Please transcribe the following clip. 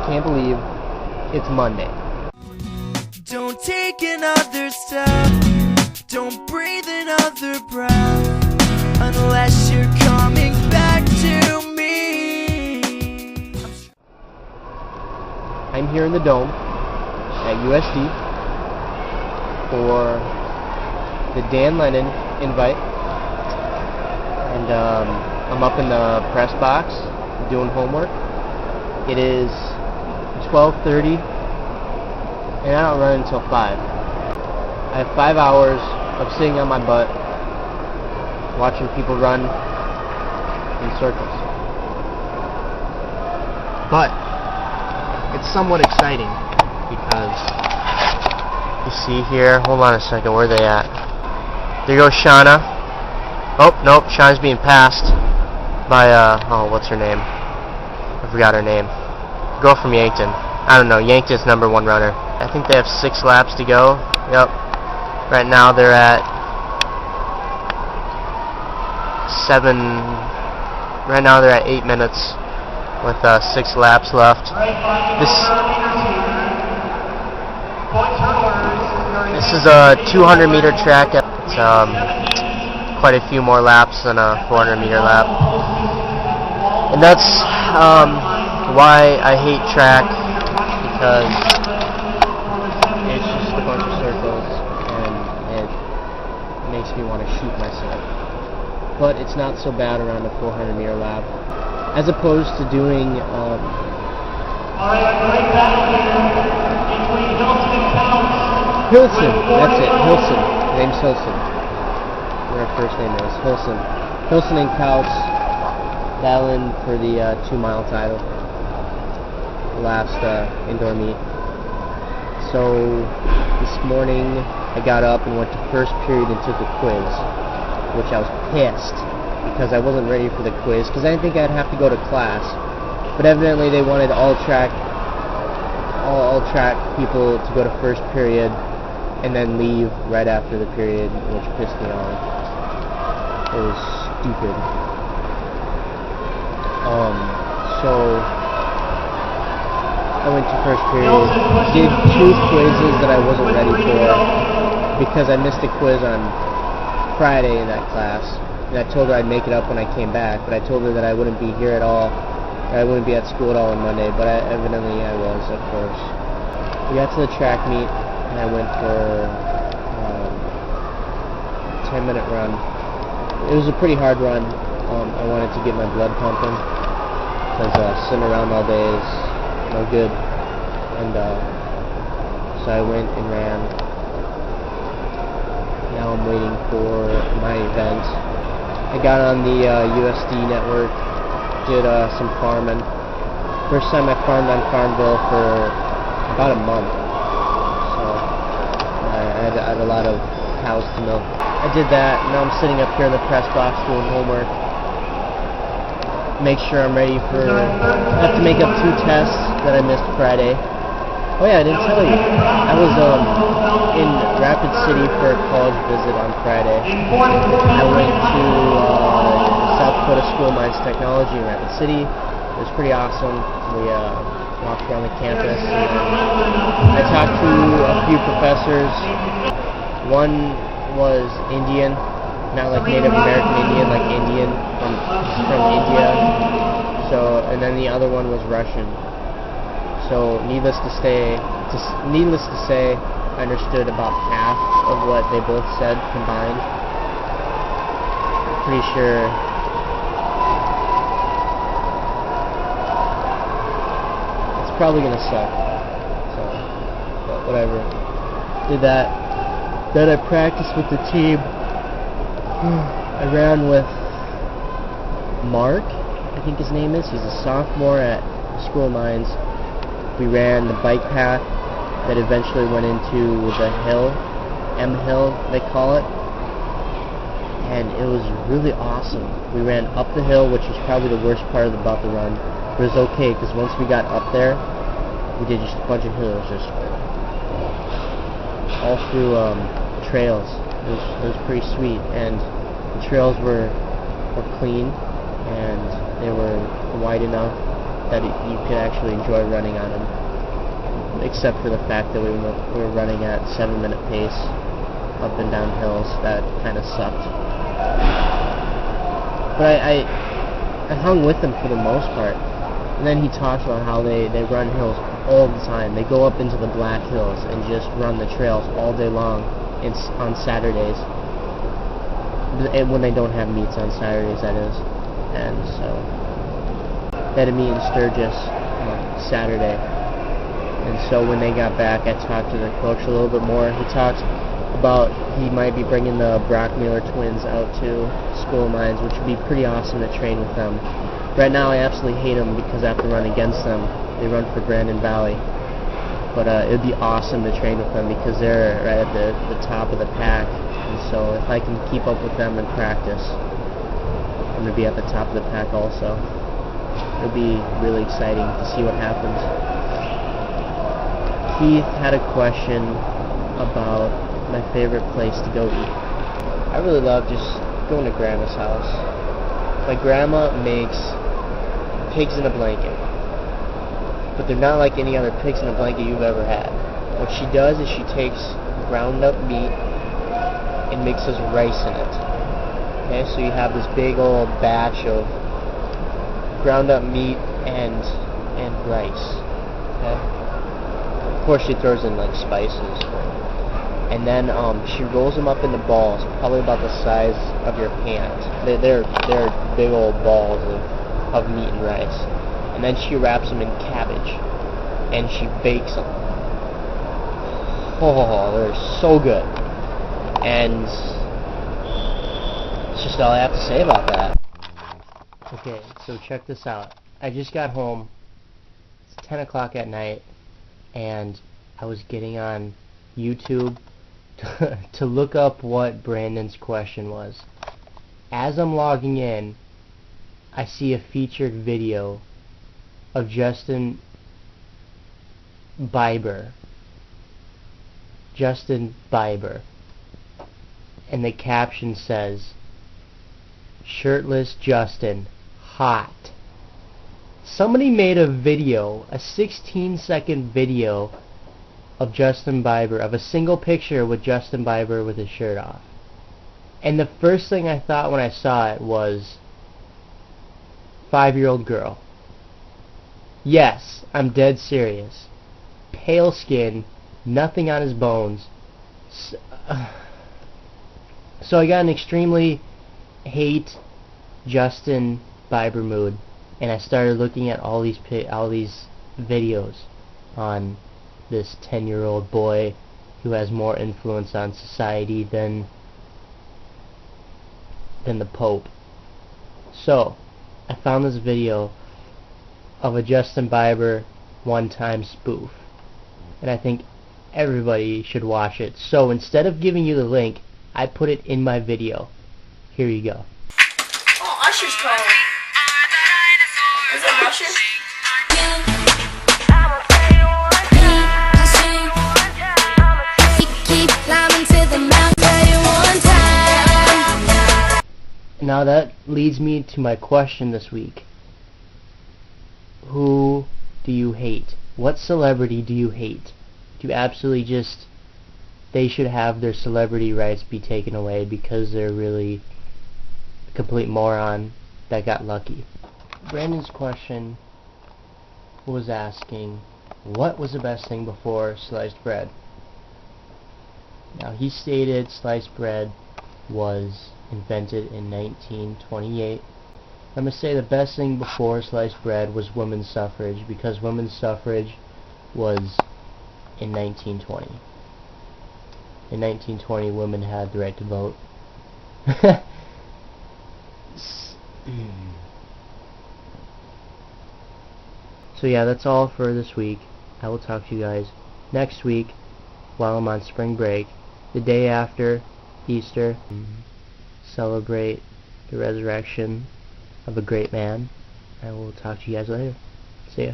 can't believe it's Monday. Don't take another step, don't breathe another breath, unless you're coming back to me. I'm here in the Dome at USD for the Dan Lennon invite, and I'm up in the press box doing homework. It is 12:30 and I don't run until 5. I have 5 hours of sitting on my butt watching people run in circles. But it's somewhat exciting because you see here, hold on a second, where are they at? There goes Shauna. Oh, nope, Shauna's being passed by, oh, what's her name? I forgot her name. Girl from Yankton. I don't know, Yankton's #1 runner. I think they have 6 laps to go. Yep. Right now they're at 7. Right now they're at 8 minutes with 6 laps left. This is a 200-meter track. It's quite a few more laps than a 400-meter lap, and that's why I hate track, because it's just a bunch of circles and it makes me want to shoot myself. But it's not so bad around a 400-meter lap, as opposed to doing Hilson, that's it, Hilson. Her name's Hilson. What her first name is, Hilson. Hilson and Couch battling for the 2-mile title. The last indoor meet. So this morning I got up and went to first period and took a quiz, which I was pissed because I wasn't ready for the quiz because I didn't think I'd have to go to class. But evidently they wanted all track people to go to first period and then leave right after the period, which pissed me off. It was stupid. So I went to first period, did 2 quizzes that I wasn't ready for because I missed a quiz on Friday in that class, and I told her I'd make it up when I came back, but I told her that I wouldn't be here at all, I wouldn't be at school at all on Monday, but evidently I was, of course. We got to the track meet, and I went for a 10-minute run. It was a pretty hard run. I wanted to get my blood pumping, because sitting around all day is no good. And so I went and ran. Now I'm waiting for my event. I got on the USD network, did some farming. First time I farmed on Farmville for about a month. So I had a lot of cows to milk. I did that. Now I'm sitting up here in the press box doing homework. Make sure I'm ready for... I have to make up 2 tests that I missed Friday. Oh yeah, I didn't tell you. I was in Rapid City for a college visit on Friday. I went to South Dakota School of Mines Technology in Rapid City. It was pretty awesome. We walked around the campus. And I talked to a few professors. One was Indian, not like Native American Indian, like Indian from India. So, and then the other one was Russian. So, needless to say, I understood about half of what they both said combined. Pretty sure. It's probably gonna suck. So, but whatever. Did that. Then I practiced with the team. I ran with Mark, I think his name is. He's a sophomore at School of Mines. We ran the bike path that eventually went into the hill, M Hill they call it, and it was really awesome. We ran up the hill, which was probably the worst part about the run, but it was okay because once we got up there, we did just a bunch of hills, just all through trails. It was pretty sweet, and the trails were clean and they were wide enough that you could actually enjoy running on them. Except for the fact that we were running at 7-minute pace up and down hills. That kind of sucked. But I hung with them for the most part. And then he talks about how they run hills all the time. They go up into the Black Hills and just run the trails all day long on Saturdays. When they don't have meets on Saturdays, that is. And so they had a meet in Sturgis on Saturday. And so when they got back, I talked to the coach a little bit more. He talked about he might be bringing the Brockmuller twins out to School of Mines, which would be pretty awesome to train with them. Right now I absolutely hate them because I have to run against them. They run for Brandon Valley. But it would be awesome to train with them because they're right at the top of the pack. And so if I can keep up with them in practice, I'm going to be at the top of the pack also. It'll be really exciting to see what happens. Keith had a question about my favorite place to go eat. I really love just going to Grandma's house. My grandma makes pigs in a blanket. But they're not like any other pigs in a blanket you've ever had. What she does is she takes ground up meat and mixes rice in it. Okay, so you have this big old batch of ground up meat and rice. Okay? Of course she throws in like spices. And then she rolls them up into balls, probably about the size of your hand. They're big old balls of meat and rice. And then she wraps them in cabbage, and she bakes them. Oh, they're so good. And that's just all I have to say about that. Okay, so check this out. I just got home. It's 10 o'clock at night, and I was getting on YouTube to look up what Brandon's question was. As I'm logging in, I see a featured video of Justin Bieber. And the caption says, "Shirtless Justin, hot." Somebody made a video, a 16-second video of Justin Bieber, of a single picture with Justin Bieber with his shirt off. And the first thing I thought when I saw it was 5-year-old girl. Yes, I'm dead serious. Pale skin, nothing on his bones. So I got an extremely hate Justin Bieber mood, and I started looking at all these videos on this 10-year-old boy who has more influence on society than the Pope. So I found this video of a Justin Bieber one-time spoof, and I think everybody should watch it. So instead of giving you the link, I put it in my video. Here you go. Oh, Usher's calling. Is it Usher? Now that leads me to my question this week. Who do you hate? What celebrity do you hate? Do you absolutely just, they should have their celebrity rights be taken away because they're really a complete moron that got lucky? Brandon's question was asking, what was the best thing before sliced bread? Now he stated sliced bread was invented in 1928. I'm going to say the best thing before sliced bread was women's suffrage, because women's suffrage was in 1920. In 1920, women had the right to vote. So yeah, that's all for this week. I will talk to you guys next week while I'm on spring break. The day after Easter, celebrate the resurrection of a great man. I will talk to you guys later. See ya.